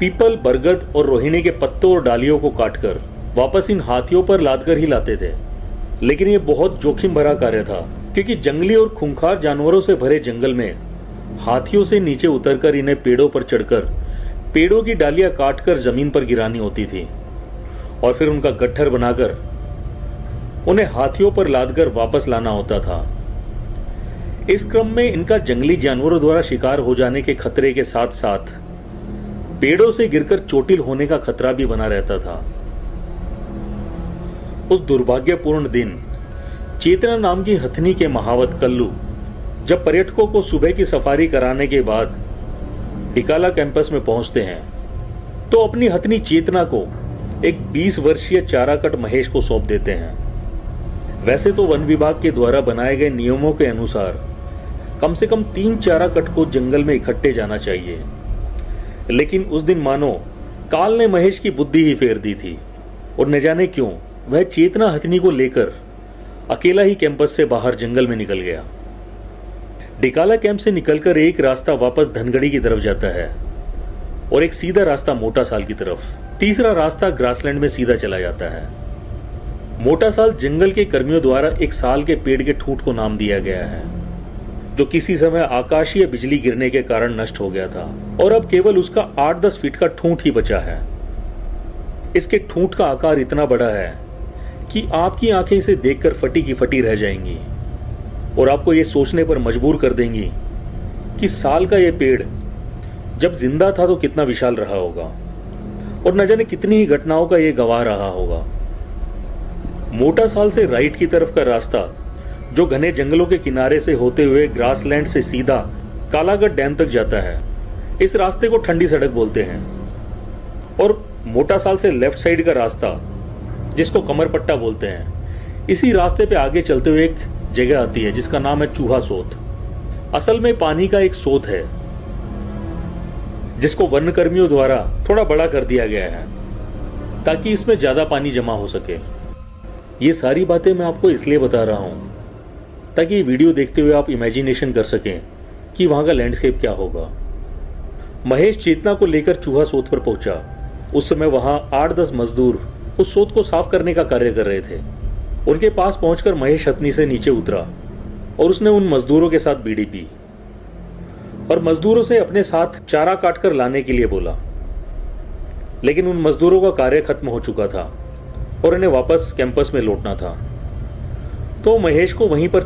People, बरगद और रोहिणी के पत्तों और डालियों को काटकर वापस इन हाथियों पर लादकर ही लाते थे। लेकिन ये बहुत जोखिम भरा कार्य था, क्योंकि जंगली और खूंखार जानवरों से भरे जंगल में हाथियों से नीचे उतरकर इन्हें पेड़ों पर चढ़कर पेड़ों की डालियां काटकर जमीन पर गिरानी होती थी और फिर उनका गट्ठर बनाकर उन्हें हाथियों पर लादकर वापस लाना होता था। इस क्रम में इनका जंगली जानवरों द्वारा शिकार हो जाने के खतरे के साथ साथ पेड़ों से गिरकर चोटिल होने का खतरा भी बना रहता था। उस दुर्भाग्यपूर्ण दिन चेतना नाम की हथनी के महावत कल्लू जब पर्यटकों को सुबह की सफारी कराने के बाद डिकाला कैंपस में पहुंचते हैं तो अपनी हथनी चेतना को एक 20 वर्षीय चाराकट महेश को सौंप देते हैं। वैसे तो वन विभाग के द्वारा बनाए गए नियमों के अनुसार कम से कम 3 चाराकट को जंगल में इकट्ठे जाना चाहिए, लेकिन उस दिन मानो काल ने महेश की बुद्धि ही फेर दी थी और न जाने क्यों वह चेतना हथनी को लेकर अकेला ही कैंपस से बाहर जंगल में निकल गया। डिकाला कैंप से निकलकर एक रास्ता वापस धनगढ़ी की तरफ जाता है और एक सीधा रास्ता मोटा साल की तरफ। तीसरा रास्ता ग्रासलैंड में सीधा चला जाता है। मोटा साल जंगल के कर्मियों द्वारा एक साल के पेड़ के ठूंठ को नाम दिया गया है, जो किसी समय आकाशीय बिजली गिरने के कारण नष्ट हो गया था और अब केवल उसका 8-10 फीट का ठूंठ ही बचा है। इसके ठूंठ का आकार इतना बड़ा है कि आपकी आंखें इसे देखकर फटी की फटी रह जाएंगी और आपको यह सोचने पर मजबूर कर देंगी कि साल का यह पेड़ जब जिंदा था तो कितना विशाल रहा होगा और न जाने कितनी ही घटनाओं का यह गवाह रहा होगा। मोटा साल से राइट की तरफ का रास्ता जो घने जंगलों के किनारे से होते हुए ग्रासलैंड से सीधा कालागढ़ डैम तक जाता है, इस रास्ते को ठंडी सड़क बोलते हैं। और मोटा साल से लेफ्ट साइड का रास्ता जिसको कमरपट्टा बोलते हैं, इसी रास्ते पे आगे चलते हुए एक जगह आती है जिसका नाम है चूहा सोत। असल में पानी का एक सोत है जिसको वन कर्मियों द्वारा थोड़ा बड़ा कर दिया गया है ताकि इसमें ज्यादा पानी जमा हो सके। ये सारी बातें मैं आपको इसलिए बता रहा हूं ताकि ये वीडियो देखते हुए आप इमेजिनेशन कर सकें कि वहां का लैंडस्केप क्या होगा। महेश चेतना को लेकर चूहा सोत पर पहुंचा। उस समय वहां 8-10 मजदूर उस सोत को साफ करने का कार्य कर रहे थे। उनके पास पहुंचकर महेश हथनी से नीचे उतरा और उसने उन मजदूरों के साथ बीड़ी पी और मजदूरों से अपने साथ चारा काटकर लाने के लिए बोला। लेकिन उन मजदूरों का कार्य खत्म हो चुका था और इन्हें वापस कैंपस में लौटना था, तो महेश को वहीं पर